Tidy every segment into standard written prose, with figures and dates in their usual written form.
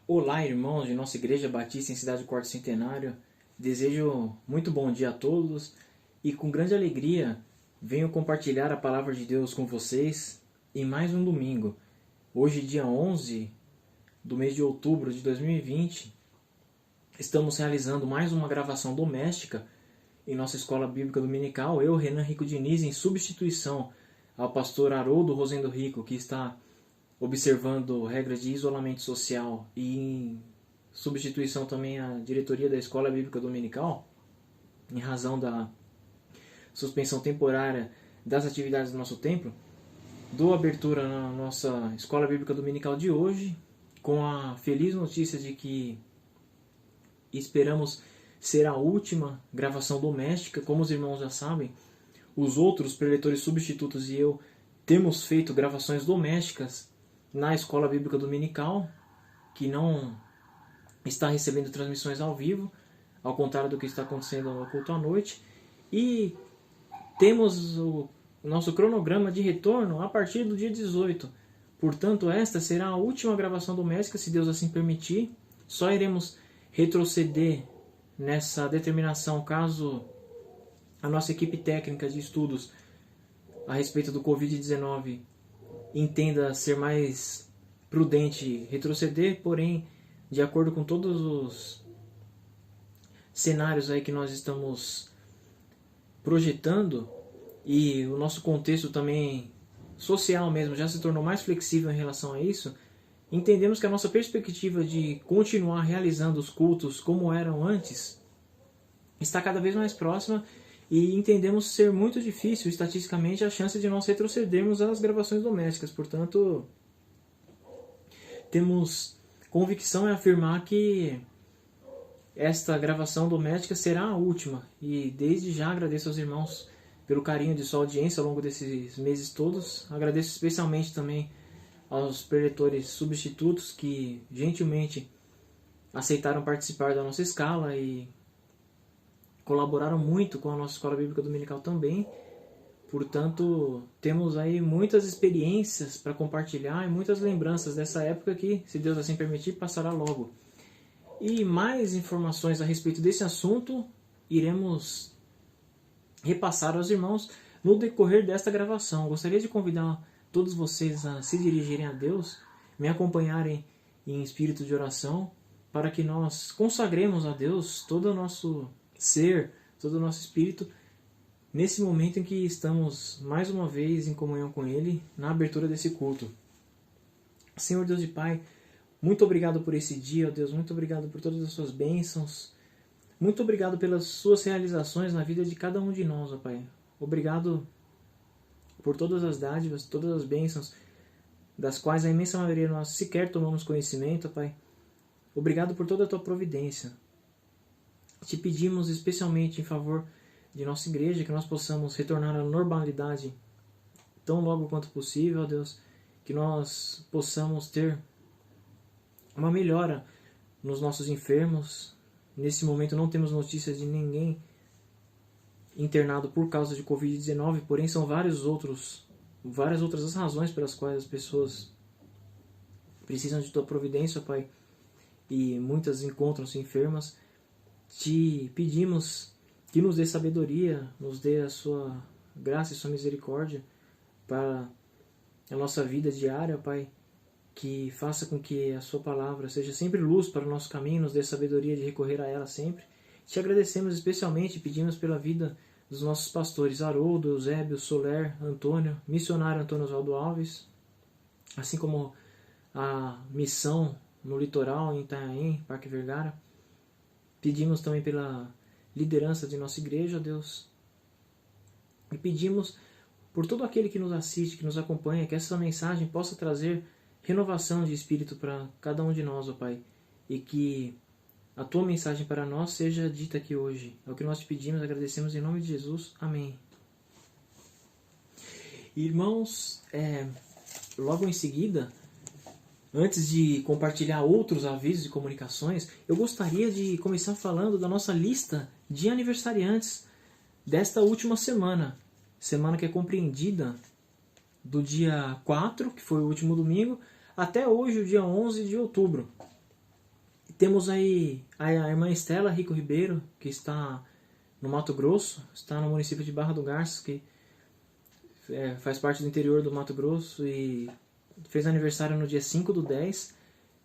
Olá, irmãos de nossa Igreja Batista em Cidade do Quarto Centenário. Desejo muito bom dia a todos e com grande alegria venho compartilhar a palavra de Deus com vocês em mais um domingo. Hoje, dia 11 do mês de outubro de 2020, estamos realizando mais uma gravação doméstica em nossa escola bíblica dominical. Eu, Renan Rico Diniz, em substituição ao pastor Haroldo Rosendo Rico, que está observando regras de isolamento social, e em substituição também à diretoria da Escola Bíblica Dominical, em razão da suspensão temporária das atividades do nosso templo, dou abertura na nossa Escola Bíblica Dominical de hoje, com a feliz notícia de que esperamos ser a última gravação doméstica. Como os irmãos já sabem, os outros preletores substitutos e eu temos feito gravações domésticas na Escola Bíblica Dominical, que não está recebendo transmissões ao vivo, ao contrário do que está acontecendo no culto à noite. E temos o nosso cronograma de retorno a partir do dia 18. Portanto, esta será a última gravação doméstica, se Deus assim permitir. Só iremos retroceder nessa determinação caso a nossa equipe técnica de estudos a respeito do Covid-19 entenda ser mais prudente retroceder, porém, de acordo com todos os cenários aí que nós estamos projetando, e o nosso contexto também social mesmo já se tornou mais flexível em relação a isso, entendemos que a nossa perspectiva de continuar realizando os cultos como eram antes está cada vez mais próxima, e entendemos ser muito difícil, estatisticamente, a chance de nós retrocedermos às gravações domésticas. Portanto, temos convicção em afirmar que esta gravação doméstica será a última. E desde já agradeço aos irmãos pelo carinho de sua audiência ao longo desses meses todos. Agradeço especialmente também aos preletores substitutos que gentilmente aceitaram participar da nossa escala e colaboraram muito com a nossa Escola Bíblica Dominical também. Portanto, temos aí muitas experiências para compartilhar e muitas lembranças dessa época que, se Deus assim permitir, passará logo. E mais informações a respeito desse assunto iremos repassar aos irmãos no decorrer desta gravação. Gostaria de convidar todos vocês a se dirigirem a Deus, me acompanharem em espírito de oração, para que nós consagremos a Deus todo o nosso ser, todo o nosso espírito, nesse momento em que estamos mais uma vez em comunhão com Ele, na abertura desse culto. Senhor Deus e Pai, muito obrigado por esse dia, ó Deus, muito obrigado por todas as suas bênçãos, muito obrigado pelas suas realizações na vida de cada um de nós, ó Pai. Obrigado por todas as dádivas, todas as bênçãos, das quais a imensa maioria nós sequer tomamos conhecimento, ó Pai. Obrigado por toda a tua providência. Te pedimos especialmente em favor de nossa igreja, que nós possamos retornar à normalidade tão logo quanto possível, ó Deus, que nós possamos ter uma melhora nos nossos enfermos. Nesse momento não temos notícias de ninguém internado por causa de Covid-19, porém são várias outras as razões pelas quais as pessoas precisam de tua providência, ó Pai, e muitas encontram-se enfermas. Te pedimos que nos dê sabedoria, nos dê a sua graça e sua misericórdia para a nossa vida diária, Pai, que faça com que a sua palavra seja sempre luz para o nosso caminho, nos dê sabedoria de recorrer a ela sempre. Te agradecemos especialmente e pedimos pela vida dos nossos pastores Haroldo, Eusébio, Soler, Antônio, missionário Antônio Oswaldo Alves, assim como a missão no litoral, em Itanhaém, Parque Vergara. Pedimos também pela liderança de nossa igreja, Deus. E pedimos por todo aquele que nos assiste, que nos acompanha, que essa mensagem possa trazer renovação de espírito para cada um de nós, ó Pai. E que a tua mensagem para nós seja dita aqui hoje. É o que nós te pedimos, agradecemos em nome de Jesus. Amém. Irmãos, logo em seguida, antes de compartilhar outros avisos e comunicações, eu gostaria de começar falando da nossa lista de aniversariantes desta última semana. Semana que é compreendida do dia 4, que foi o último domingo, até hoje, o dia 11 de outubro. Temos aí a irmã Estela Rico Ribeiro, que está no Mato Grosso, está no município de Barra do Garças, que faz parte do interior do Mato Grosso e fez aniversário no dia 5/10.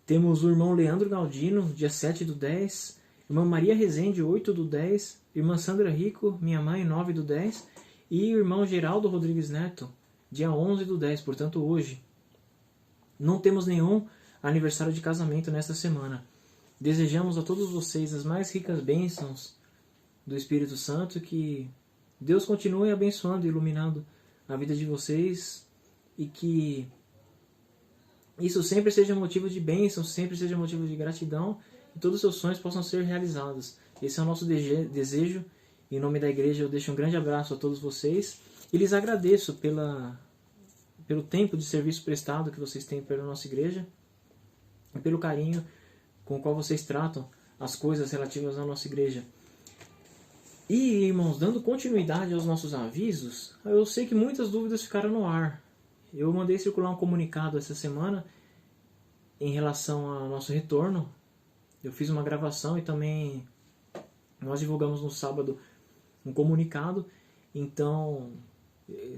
Temos o irmão Leandro Galdino, dia 7/10. Irmã Maria Rezende, 8/10. Irmã Sandra Rico, minha mãe, 9/10. E o irmão Geraldo Rodrigues Neto, dia 11/10, portanto hoje. Não temos nenhum aniversário de casamento nesta semana. Desejamos a todos vocês as mais ricas bênçãos do Espírito Santo, que Deus continue abençoando e iluminando a vida de vocês e que isso sempre seja motivo de bênção, sempre seja motivo de gratidão e todos os seus sonhos possam ser realizados. Esse é o nosso desejo. Em nome da igreja eu deixo um grande abraço a todos vocês e lhes agradeço pelo tempo de serviço prestado que vocês têm pela nossa igreja e pelo carinho com o qual vocês tratam as coisas relativas à nossa igreja. E, irmãos, dando continuidade aos nossos avisos, eu sei que muitas dúvidas ficaram no ar. Eu mandei circular um comunicado essa semana em relação ao nosso retorno. Eu fiz uma gravação e também nós divulgamos no sábado um comunicado. Então,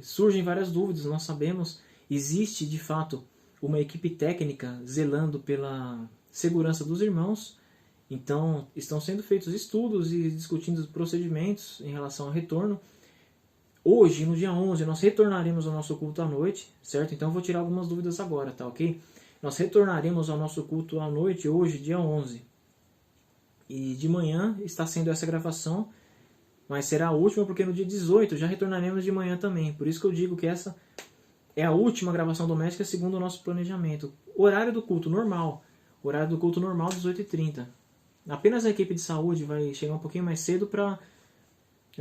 surgem várias dúvidas, nós sabemos. Existe, de fato, uma equipe técnica zelando pela segurança dos irmãos. Então, estão sendo feitos estudos e discutindo os procedimentos em relação ao retorno. Hoje, no dia 11, nós retornaremos ao nosso culto à noite, certo? Então, eu vou tirar algumas dúvidas agora, tá ok? Nós retornaremos ao nosso culto à noite hoje, dia 11. E de manhã está sendo essa gravação, mas será a última porque no dia 18 já retornaremos de manhã também. Por isso que eu digo que essa é a última gravação doméstica segundo o nosso planejamento. Horário do culto normal. Horário do culto normal, 18h30. Apenas a equipe de saúde vai chegar um pouquinho mais cedo para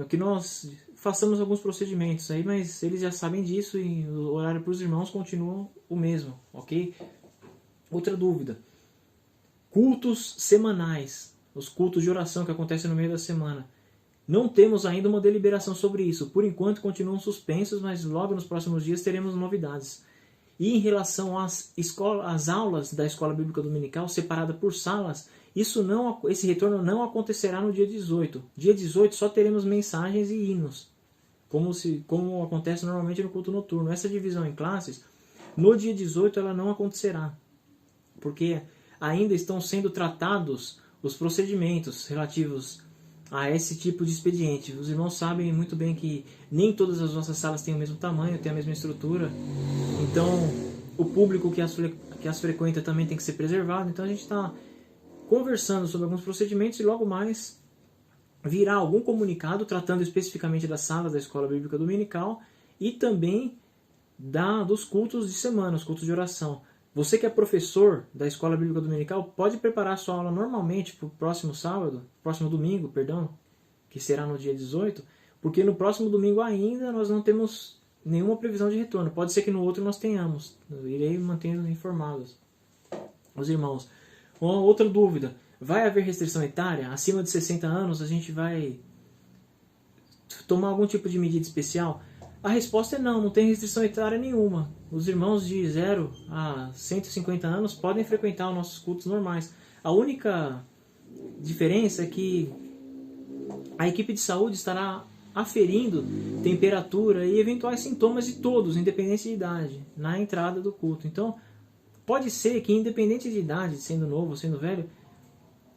que nós façamos alguns procedimentos aí, mas eles já sabem disso e o horário para os irmãos continua o mesmo, ok? Outra dúvida. Cultos semanais. Os cultos de oração que acontecem no meio da semana. Não temos ainda uma deliberação sobre isso. Por enquanto continuam suspensos, mas logo nos próximos dias teremos novidades. E em relação às aulas da Escola Bíblica Dominical, separada por salas, esse retorno não acontecerá no dia 18. Dia 18 só teremos mensagens e hinos, como acontece normalmente no culto noturno. Essa divisão em classes, no dia 18 ela não acontecerá, porque ainda estão sendo tratados os procedimentos relativos a esse tipo de expediente. Os irmãos sabem muito bem que nem todas as nossas salas têm o mesmo tamanho, têm a mesma estrutura. Então, o público que as frequenta também tem que ser preservado. Então, a gente está conversando sobre alguns procedimentos e logo mais virá algum comunicado tratando especificamente das salas da Escola Bíblica Dominical e também dos cultos de semana, os cultos de oração. Você que é professor da Escola Bíblica Dominical pode preparar sua aula normalmente para o próximo domingo, que será no dia 18, porque no próximo domingo ainda nós não temos nenhuma previsão de retorno. Pode ser que no outro nós tenhamos. Eu irei mantendo informados os irmãos. Uma outra dúvida. Vai haver restrição etária? Acima de 60 anos a gente vai tomar algum tipo de medida especial? A resposta é não tem restrição etária nenhuma. Os irmãos de 0 a 150 anos podem frequentar os nossos cultos normais. A única diferença é que a equipe de saúde estará aferindo temperatura e eventuais sintomas de todos, independente de idade, na entrada do culto. Então, pode ser que, independente de idade, sendo novo ou sendo velho,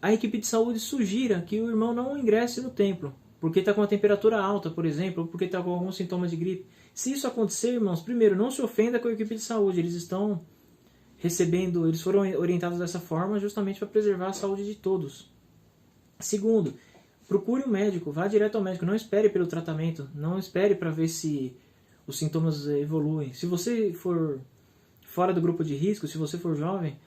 a equipe de saúde sugira que o irmão não ingresse no templo, porque está com a temperatura alta, por exemplo, ou porque está com alguns sintomas de gripe. Se isso acontecer, irmãos, primeiro, não se ofenda com a equipe de saúde. Eles foram orientados dessa forma justamente para preservar a saúde de todos. Segundo, procure um médico, vá direto ao médico, não espere pelo tratamento, não espere para ver se os sintomas evoluem. Se você for fora do grupo de risco, se você for jovem,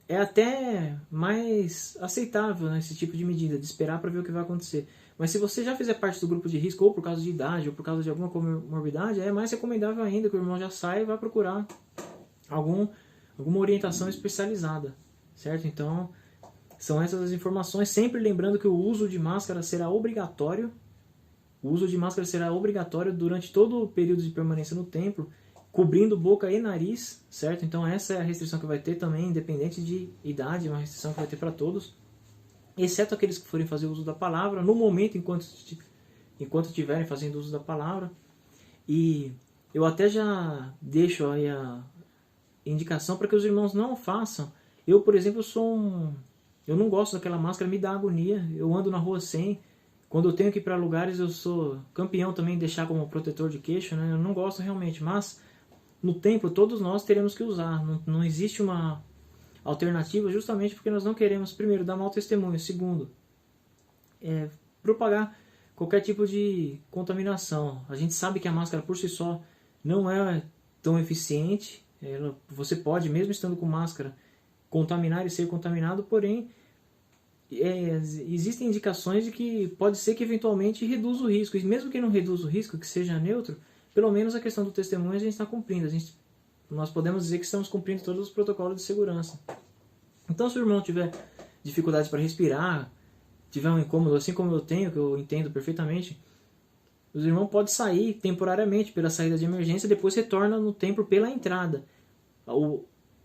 é até mais aceitável, né, esse tipo de medida, de esperar para ver o que vai acontecer. Mas se você já fizer parte do grupo de risco, ou por causa de idade, ou por causa de alguma comorbidade, é mais recomendável ainda que o irmão já saia e vá procurar alguma orientação especializada, certo? Então, são essas as informações, sempre lembrando que o uso de máscara será obrigatório. O uso de máscara será obrigatório durante todo o período de permanência no templo, cobrindo boca e nariz, certo? Então essa é a restrição que vai ter também, independente de idade, uma restrição que vai ter para todos. exceto aqueles que forem fazer uso da palavra, no momento enquanto estiverem fazendo uso da palavra. E eu até já deixo aí a indicação para que os irmãos não façam. Eu, por exemplo, eu não gosto daquela máscara, me dá agonia. Eu ando na rua sem. Quando eu tenho que ir para lugares, eu sou campeão também em deixar como protetor de queixo, né? Eu não gosto realmente, mas no templo todos nós teremos que usar. Não existe uma alternativa, justamente porque nós não queremos, primeiro, dar mau testemunho, segundo, propagar qualquer tipo de contaminação. A gente sabe que a máscara por si só não é tão eficiente. Você pode, mesmo estando com máscara, contaminar e ser contaminado, porém existem indicações de que pode ser que eventualmente reduza o risco. E mesmo que não reduza o risco, que seja neutro, pelo menos a questão do testemunho a gente está cumprindo. Nós podemos dizer que estamos cumprindo todos os protocolos de segurança. Então, se o irmão tiver dificuldade para respirar, tiver um incômodo, assim como eu tenho, que eu entendo perfeitamente, o irmão pode sair temporariamente pela saída de emergência, depois retorna no templo pela entrada.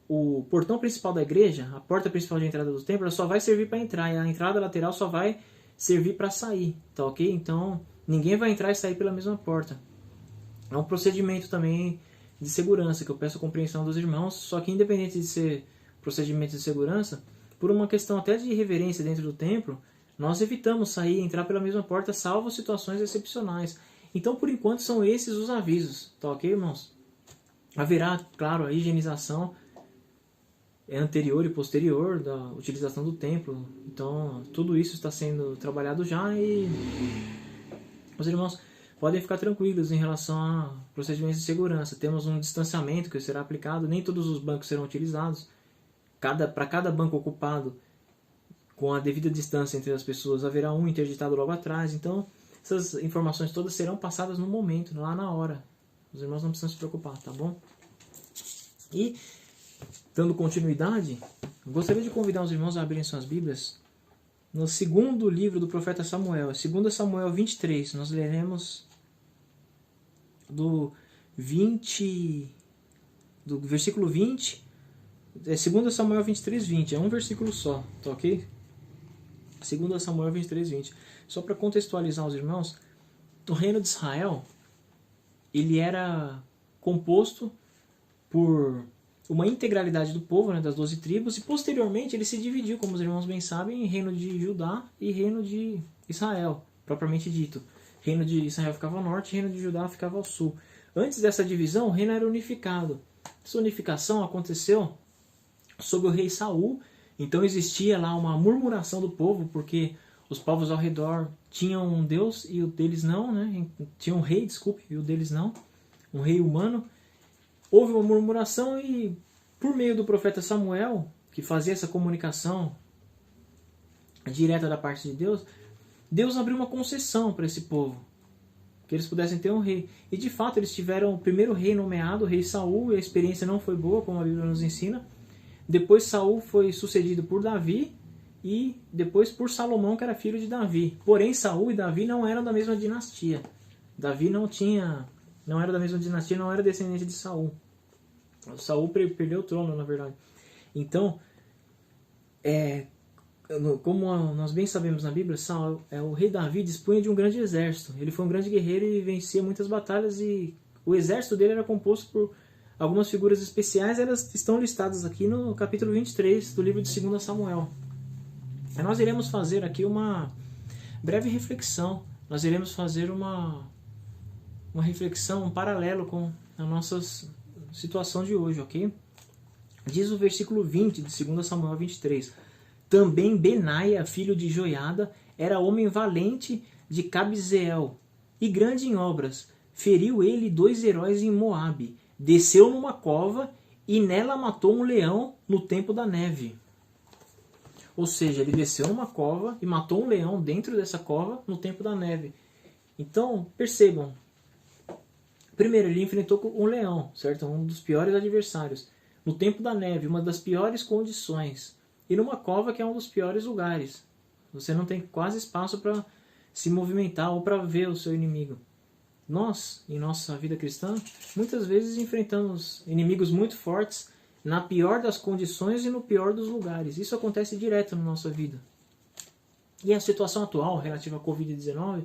O portão principal da igreja, a porta principal de entrada do templo, ela só vai servir para entrar, e a entrada lateral só vai servir para sair, tá ok? Então, ninguém vai entrar e sair pela mesma porta. É um procedimento também de segurança, que eu peço a compreensão dos irmãos, só que independente de ser procedimento de segurança, por uma questão até de reverência dentro do templo, nós evitamos sair e entrar pela mesma porta, salvo situações excepcionais. Então, por enquanto, são esses os avisos, tá ok, irmãos? Haverá, claro, a higienização anterior e posterior da utilização do templo. Então, tudo isso está sendo trabalhado já e os irmãos podem ficar tranquilos em relação a procedimentos de segurança. Temos um distanciamento que será aplicado, nem todos os bancos serão utilizados. Para cada banco ocupado, com a devida distância entre as pessoas, haverá um interditado logo atrás. Então, essas informações todas serão passadas no momento, lá na hora. Os irmãos não precisam se preocupar, tá bom? E, dando continuidade, eu gostaria de convidar os irmãos a abrirem suas Bíblias no segundo livro do profeta Samuel, 2 Samuel 23. Nós leremos do versículo 20, 2 Samuel 23, 20, é um versículo só, tá ok? 2 Samuel 23, 20. Só para contextualizar os irmãos, o reino de Israel, ele era composto por uma integralidade do povo, né, das 12 tribos, e posteriormente ele se dividiu, como os irmãos bem sabem, em reino de Judá e reino de Israel, propriamente dito. Reino de Israel ficava ao norte, reino de Judá ficava ao sul. Antes dessa divisão, o reino era unificado. Essa unificação aconteceu sob o rei Saul. Então existia lá uma murmuração do povo, porque os povos ao redor tinham um Deus e o deles não, né? Tinha um rei, desculpe, e o deles não, um rei humano. Houve uma murmuração e, por meio do profeta Samuel, que fazia essa comunicação direta da parte de Deus, Deus abriu uma concessão para esse povo, que eles pudessem ter um rei. E de fato eles tiveram o primeiro rei nomeado, o rei Saul, e a experiência não foi boa, como a Bíblia nos ensina. Depois Saul foi sucedido por Davi e depois por Salomão, que era filho de Davi. Porém, Saul e Davi não eram da mesma dinastia. Davi não era da mesma dinastia, não era descendente de Saul. Saul perdeu o trono, na verdade. Então, como nós bem sabemos na Bíblia, o rei Davi dispunha de um grande exército. Ele foi um grande guerreiro e vencia muitas batalhas, e o exército dele era composto por algumas figuras especiais. Elas estão listadas aqui no capítulo 23 do livro de 2 Samuel. E nós iremos fazer aqui uma breve reflexão. Nós iremos fazer uma reflexão, um paralelo com a nossa situação de hoje, ok? Diz o versículo 20 de 2 Samuel 23. Também Benaia, filho de Joiada, era homem valente de Cabzeel e grande em obras. Feriu ele 2 heróis em Moabe. Desceu numa cova e nela matou um leão no tempo da neve. Ou seja, ele desceu numa cova e matou um leão dentro dessa cova no tempo da neve. Então, percebam. Primeiro, ele enfrentou um leão, certo? Um dos piores adversários. No tempo da neve, uma das piores condições. E numa cova, que é um dos piores lugares. Você não tem quase espaço para se movimentar ou para ver o seu inimigo. Nós, em nossa vida cristã, muitas vezes enfrentamos inimigos muito fortes na pior das condições e no pior dos lugares. Isso acontece direto na nossa vida. E a situação atual relativa à Covid-19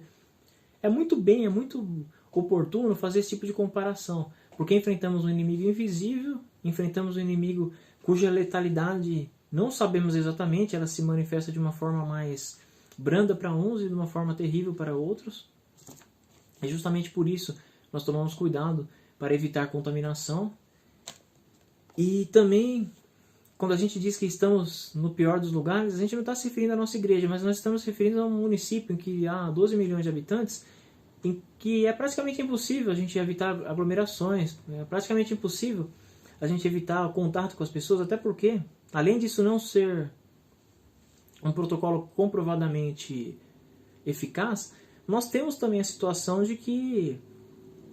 é muito oportuno fazer esse tipo de comparação, porque enfrentamos um inimigo invisível, enfrentamos um inimigo cuja letalidade não sabemos exatamente, ela se manifesta de uma forma mais branda para uns e de uma forma terrível para outros. E justamente por isso nós tomamos cuidado para evitar contaminação. E também, quando a gente diz que estamos no pior dos lugares, a gente não está se referindo à nossa igreja, mas nós estamos se referindo a um município em que há 12 milhões de habitantes, em que é praticamente impossível a gente evitar aglomerações, é praticamente impossível a gente evitar o contato com as pessoas, até porque, além disso não ser um protocolo comprovadamente eficaz, nós temos também a situação de que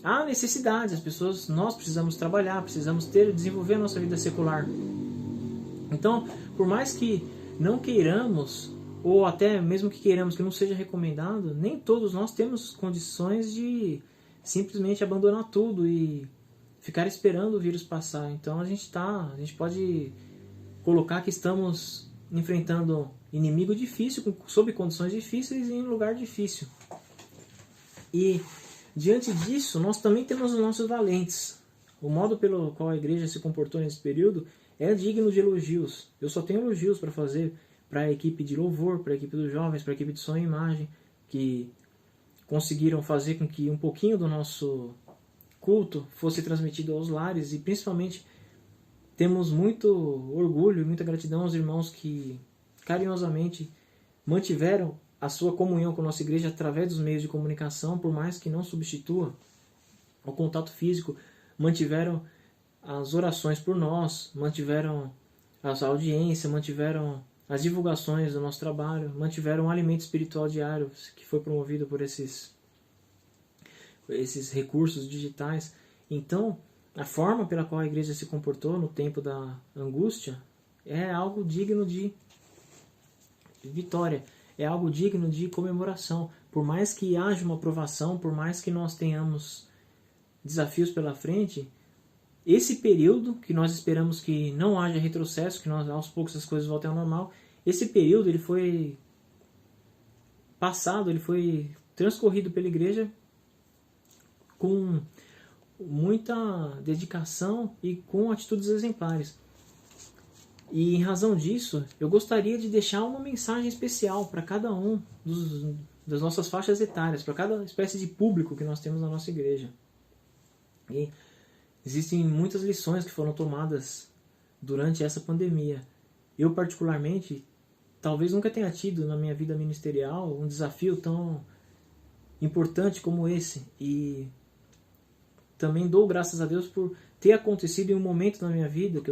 há necessidade, as pessoas, nós precisamos trabalhar, precisamos desenvolver a nossa vida secular. Então, por mais que não queiramos, ou até mesmo que queiramos que não seja recomendado, nem todos nós temos condições de simplesmente abandonar tudo e ficar esperando o vírus passar. Então a gente pode colocar que estamos enfrentando inimigo difícil, sob condições difíceis e em lugar difícil. E diante disso, nós também temos os nossos valentes. O modo pelo qual a igreja se comportou nesse período é digno de elogios. Eu só tenho elogios para fazer para a equipe de louvor, para a equipe dos jovens, para a equipe de som e imagem, que conseguiram fazer com que um pouquinho do nosso culto fosse transmitido aos lares, e principalmente temos muito orgulho e muita gratidão aos irmãos que carinhosamente mantiveram a sua comunhão com a nossa igreja através dos meios de comunicação, por mais que não substitua o contato físico, mantiveram as orações por nós, mantiveram a audiência, mantiveram as divulgações do nosso trabalho, mantiveram o alimento espiritual diário que foi promovido por esses recursos digitais. Então, a forma pela qual a igreja se comportou no tempo da angústia é algo digno de vitória, é algo digno de comemoração. Por mais que haja uma provação, por mais que nós tenhamos desafios pela frente, esse período que nós esperamos que não haja retrocesso, que nós, aos poucos as coisas voltem ao normal, esse período ele foi passado, ele foi transcorrido pela igreja com muita dedicação e com atitudes exemplares. E em razão disso, eu gostaria de deixar uma mensagem especial para cada um das nossas faixas etárias, para cada espécie de público que nós temos na nossa igreja. E existem muitas lições que foram tomadas durante essa pandemia. Eu, particularmente, talvez nunca tenha tido na minha vida ministerial um desafio tão importante como esse. E também dou graças a Deus por ter acontecido em um momento na minha vida que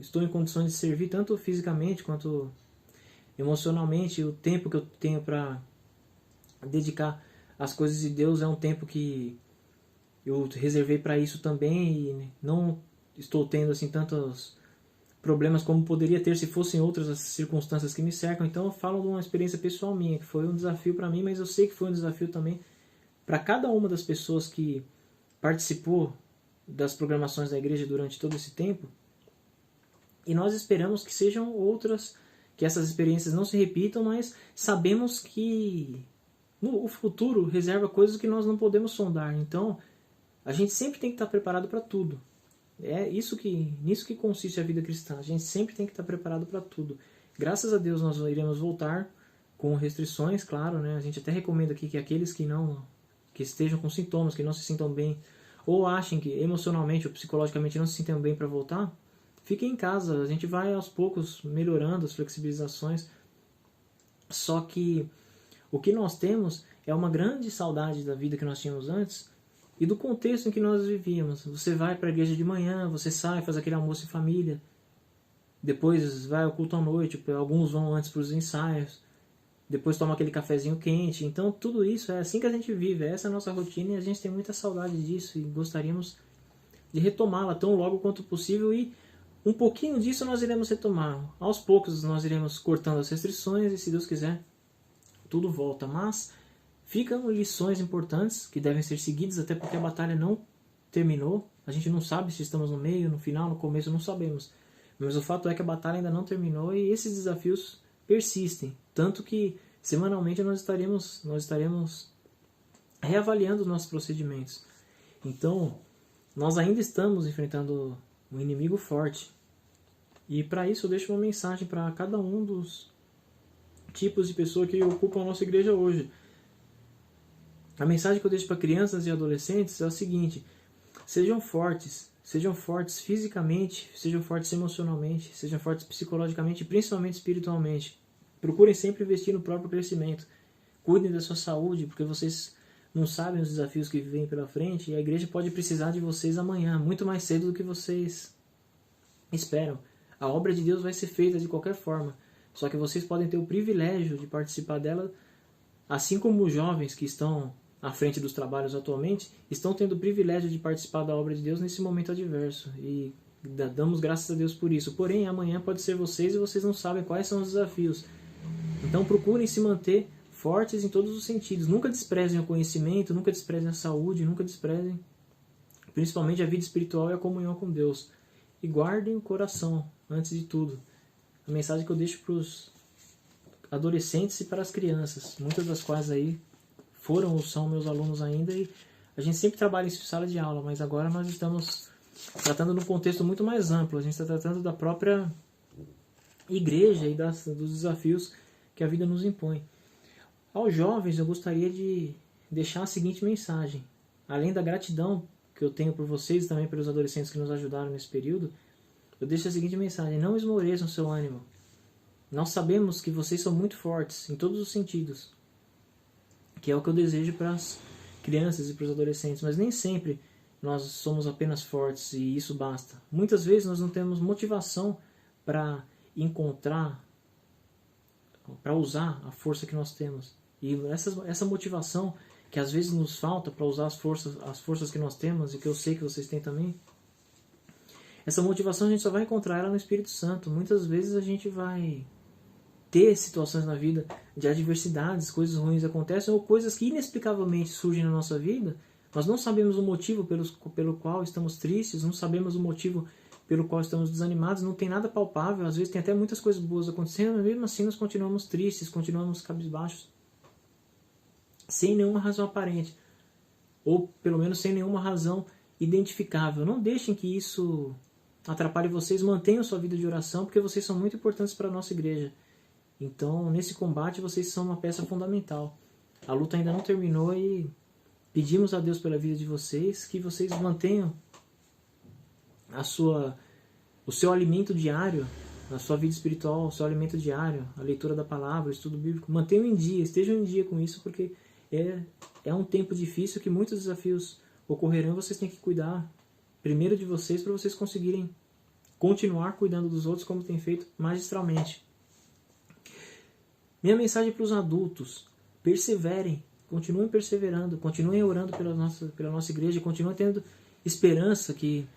estou em condições de servir tanto fisicamente quanto emocionalmente. O tempo que eu tenho para dedicar às coisas de Deus é um tempo que eu reservei para isso também, e não estou tendo assim tantos problemas como poderia ter se fossem outras as circunstâncias que me cercam. Então eu falo de uma experiência pessoal minha, que foi um desafio para mim, mas eu sei que foi um desafio também para cada uma das pessoas que participou das programações da igreja durante todo esse tempo. E nós esperamos que sejam outras, que essas experiências não se repitam, mas sabemos que o futuro reserva coisas que nós não podemos sondar. Então a gente sempre tem que estar preparado para tudo. É nisso que consiste a vida cristã. A gente sempre tem que estar preparado para tudo. Graças a Deus nós iremos voltar com restrições, claro, né? A gente até recomenda aqui que aqueles que estejam com sintomas, que não se sintam bem, ou achem que emocionalmente ou psicologicamente não se sintam bem para voltar, fiquem em casa. A gente vai aos poucos melhorando as flexibilizações. Só que o que nós temos é uma grande saudade da vida que nós tínhamos antes e do contexto em que nós vivíamos. Você vai para a igreja de manhã, você sai, faz aquele almoço em família, depois vai ao culto à noite, alguns vão antes para os ensaios, depois toma aquele cafezinho quente. Então tudo isso é assim que a gente vive, essa é a nossa rotina, e a gente tem muita saudade disso e gostaríamos de retomá-la tão logo quanto possível. E um pouquinho disso nós iremos retomar. Aos poucos nós iremos cortando as restrições e, se Deus quiser, tudo volta. Mas ficam lições importantes que devem ser seguidas, até porque a batalha não terminou. A gente não sabe se estamos no meio, no final, no começo, não sabemos. Mas o fato é que a batalha ainda não terminou e esses desafios persistem. Tanto que semanalmente nós estaremos reavaliando os nossos procedimentos. Então, nós ainda estamos enfrentando um inimigo forte. E para isso eu deixo uma mensagem para cada um dos tipos de pessoa que ocupam a nossa igreja hoje. A mensagem que eu deixo para crianças e adolescentes é a seguinte: sejam fortes fisicamente, sejam fortes emocionalmente, sejam fortes psicologicamente e principalmente espiritualmente. Procurem sempre investir no próprio crescimento. Cuidem da sua saúde, porque vocês não sabem os desafios que vêm pela frente e a igreja pode precisar de vocês amanhã, muito mais cedo do que vocês esperam. A obra de Deus vai ser feita de qualquer forma, só que vocês podem ter o privilégio de participar dela, assim como os jovens que estão à frente dos trabalhos atualmente, estão tendo o privilégio de participar da obra de Deus nesse momento adverso. E damos graças a Deus por isso. Porém, amanhã pode ser vocês e vocês não sabem quais são os desafios. Então procurem se manter fortes em todos os sentidos. Nunca desprezem o conhecimento, nunca desprezem a saúde, nunca desprezem principalmente a vida espiritual e a comunhão com Deus. E guardem o coração, antes de tudo. A mensagem que eu deixo para os adolescentes e para as crianças, muitas das quais aí foram ou são meus alunos ainda, e a gente sempre trabalha em sala de aula, mas agora nós estamos tratando num contexto muito mais amplo. A gente está tratando da própria igreja e dos desafios que a vida nos impõe. Aos jovens eu gostaria de deixar a seguinte mensagem: além da gratidão que eu tenho por vocês e também pelos adolescentes que nos ajudaram nesse período, eu deixo a seguinte mensagem: não esmoreçam seu ânimo. Nós sabemos que vocês são muito fortes em todos os sentidos, que é o que eu desejo para as crianças e para os adolescentes, mas nem sempre nós somos apenas fortes e isso basta. Muitas vezes nós não temos motivação para encontrar, para usar a força que nós temos. E essa motivação que às vezes nos falta para usar as forças que nós temos, e que eu sei que vocês têm também, essa motivação a gente só vai encontrar ela no Espírito Santo. Muitas vezes a gente vai ter situações na vida de adversidades, coisas ruins acontecem, ou coisas que inexplicavelmente surgem na nossa vida. Nós não sabemos o motivo pelo qual estamos tristes, não sabemos o motivo pelo qual estamos desanimados, não tem nada palpável, às vezes tem até muitas coisas boas acontecendo, mas mesmo assim nós continuamos tristes, continuamos cabisbaixos, sem nenhuma razão aparente, ou pelo menos sem nenhuma razão identificável. Não deixem que isso atrapalhe vocês, mantenham sua vida de oração, porque vocês são muito importantes para a nossa igreja. Então, nesse combate, vocês são uma peça fundamental. A luta ainda não terminou e pedimos a Deus pela vida de vocês, que vocês mantenham o seu alimento diário, a sua vida espiritual, o seu alimento diário, a leitura da palavra, o estudo bíblico. Mantenham em dia, estejam em dia com isso, porque é um tempo difícil que muitos desafios ocorrerão e vocês têm que cuidar primeiro de vocês para vocês conseguirem continuar cuidando dos outros como têm feito magistralmente. Minha mensagem para os adultos: perseverem, continuem perseverando, continuem orando pela nossa igreja, continuem tendo esperança que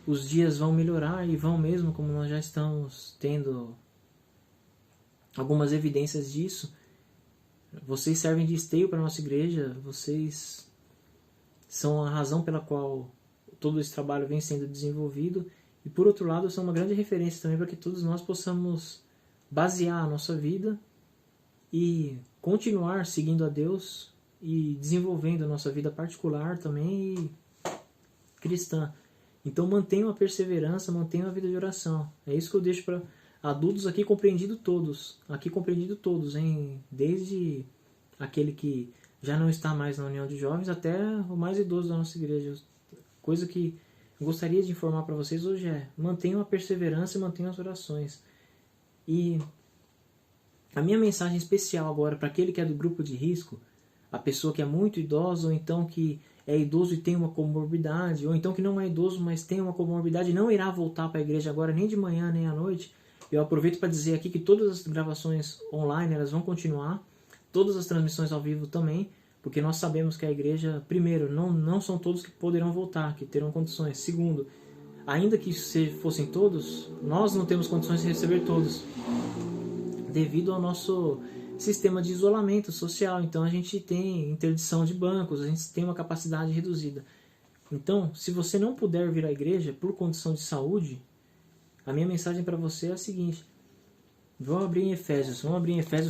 os dias vão melhorar, e vão mesmo, como nós já estamos tendo algumas evidências disso. Vocês servem de esteio para a nossa igreja, vocês são a razão pela qual todo esse trabalho vem sendo desenvolvido, e por outro lado são uma grande referência também para que todos nós possamos basear a nossa vida e continuar seguindo a Deus e desenvolvendo a nossa vida particular também e cristã. Então mantenham a perseverança, mantenham a vida de oração. É isso que eu deixo para adultos aqui compreendido todos, hein? Desde aquele que já não está mais na união de jovens até o mais idoso da nossa igreja. Coisa que eu gostaria de informar para vocês hoje é: mantenham a perseverança e mantenham as orações. E a minha mensagem especial agora para aquele que é do grupo de risco, a pessoa que é muito idosa, ou então que é idoso e tem uma comorbidade, ou então que não é idoso, mas tem uma comorbidade e não irá voltar para a igreja agora, nem de manhã, nem à noite. Eu aproveito para dizer aqui que todas as gravações online elas vão continuar, todas as transmissões ao vivo também, porque nós sabemos que a igreja, primeiro, não são todos que poderão voltar, que terão condições. Segundo, ainda que fossem todos, nós não temos condições de receber todos, devido ao nosso sistema de isolamento social. Então a gente tem interdição de bancos, a gente tem uma capacidade reduzida. Então, se você não puder vir à igreja por condição de saúde, a minha mensagem para você é a seguinte: vamos abrir em Efésios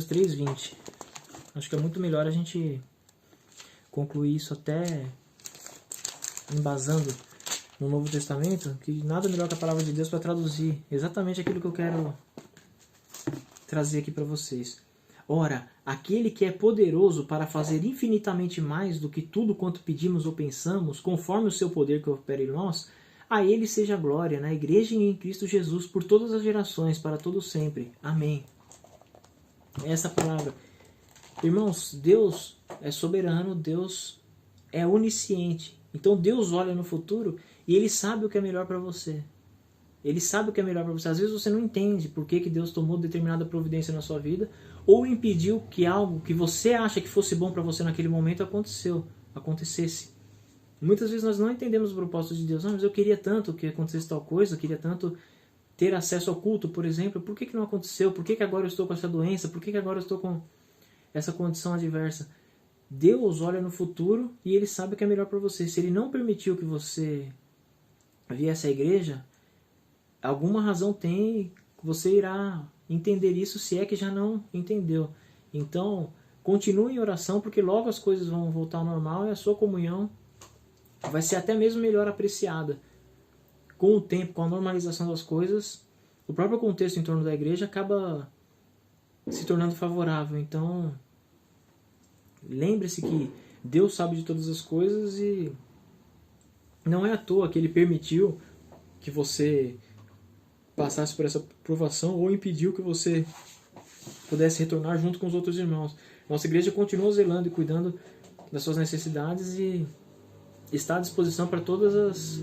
3:20. Acho que é muito melhor a gente concluir isso até embasando no Novo Testamento, que nada melhor que a palavra de Deus para traduzir exatamente aquilo que eu quero trazer aqui para vocês. Ora, aquele que é poderoso para fazer infinitamente mais do que tudo quanto pedimos ou pensamos, conforme o seu poder que opera em nós, a ele seja a glória na igreja e em Cristo Jesus por todas as gerações, para todo sempre. Amém. Essa palavra. Irmãos, Deus é soberano, Deus é onisciente. Então Deus olha no futuro e Ele sabe o que é melhor para você. Ele sabe o que é melhor para você. Às vezes você não entende por que Deus tomou determinada providência na sua vida ou impediu que algo que você acha que fosse bom para você naquele momento acontecesse. Muitas vezes nós não entendemos o propósito de Deus. Não, mas eu queria tanto que acontecesse tal coisa, eu queria tanto ter acesso ao culto, por exemplo. Por que não aconteceu? Por que agora eu estou com essa doença? Por que agora eu estou com essa condição adversa? Deus olha no futuro e Ele sabe o que é melhor para você. Se Ele não permitiu que você viesse à igreja, alguma razão tem, você irá entender isso, se é que já não entendeu. Então, continue em oração, porque logo as coisas vão voltar ao normal e a sua comunhão vai ser até mesmo melhor apreciada. Com o tempo, com a normalização das coisas, o próprio contexto em torno da igreja acaba se tornando favorável. Então, lembre-se que Deus sabe de todas as coisas e não é à toa que Ele permitiu que você passasse por essa provação ou impediu que você pudesse retornar junto com os outros irmãos. Nossa igreja continua zelando e cuidando das suas necessidades e está à disposição para todas as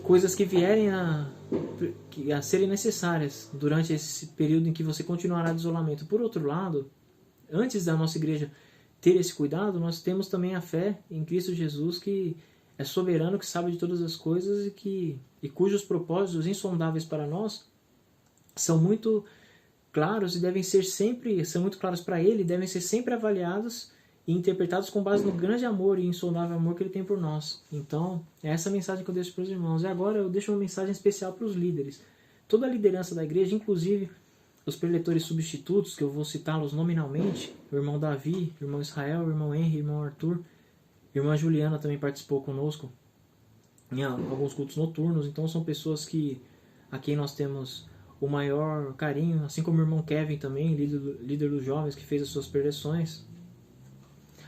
coisas que vierem a serem necessárias durante esse período em que você continuará de isolamento. Por outro lado, antes da nossa igreja ter esse cuidado, nós temos também a fé em Cristo Jesus, que é soberano, que sabe de todas as coisas e cujos propósitos insondáveis para nós são muito claros e devem ser sempre, são muito claros para Ele, devem ser sempre avaliados e interpretados com base no grande amor e insondável amor que Ele tem por nós. Então, é essa mensagem que eu deixo para os irmãos. E agora eu deixo uma mensagem especial para os líderes. Toda a liderança da igreja, inclusive os preletores substitutos, que eu vou citá-los nominalmente, o irmão Davi, o irmão Israel, o irmão Henry, o irmão Arthur, a irmã Juliana também participou conosco em alguns cultos noturnos. Então são pessoas a quem nós temos o maior carinho, assim como o irmão Kevin também, líder dos jovens, que fez as suas preleções.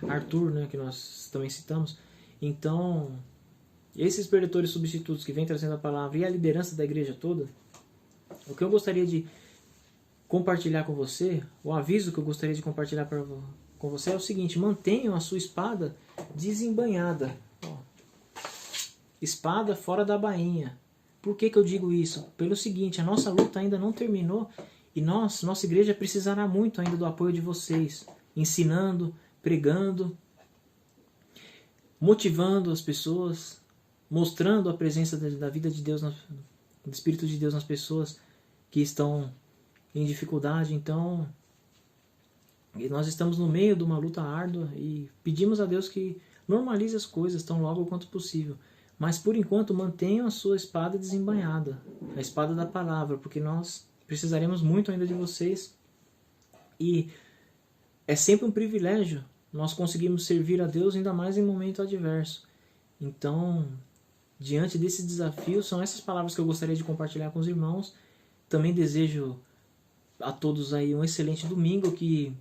Arthur, né, que nós também citamos. Então, esses preletores substitutos que vêm trazendo a palavra e a liderança da igreja toda, o que eu gostaria de compartilhar com você, o aviso que eu gostaria de compartilhar com você é o seguinte: mantenham a sua espada desembainhada. Espada fora da bainha. Por que eu digo isso? Pelo seguinte: a nossa luta ainda não terminou e nossa igreja precisará muito ainda do apoio de vocês, ensinando, pregando, motivando as pessoas, mostrando a presença da vida de Deus, do Espírito de Deus nas pessoas que estão em dificuldade. Então, nós estamos no meio de uma luta árdua e pedimos a Deus que normalize as coisas tão logo quanto possível. Mas, por enquanto, mantenham a sua espada desembainhada, a espada da palavra, porque nós precisaremos muito ainda de vocês. E é sempre um privilégio nós conseguirmos servir a Deus, ainda mais em momento adverso. Então, diante desse desafio, são essas palavras que eu gostaria de compartilhar com os irmãos. Também desejo a todos aí um excelente domingo, que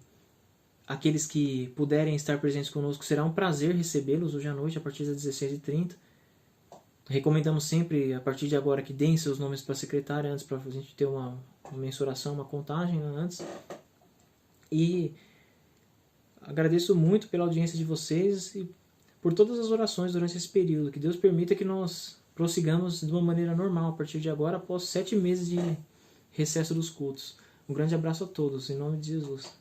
aqueles que puderem estar presentes conosco, será um prazer recebê-los hoje à noite, a partir das 16h30. Recomendamos sempre, a partir de agora, que deem seus nomes para a secretária antes, para a gente ter uma mensuração, uma contagem antes. E agradeço muito pela audiência de vocês e por todas as orações durante esse período. Que Deus permita que nós prossigamos de uma maneira normal a partir de agora, após 7 meses de recesso dos cultos. Um grande abraço a todos, em nome de Jesus.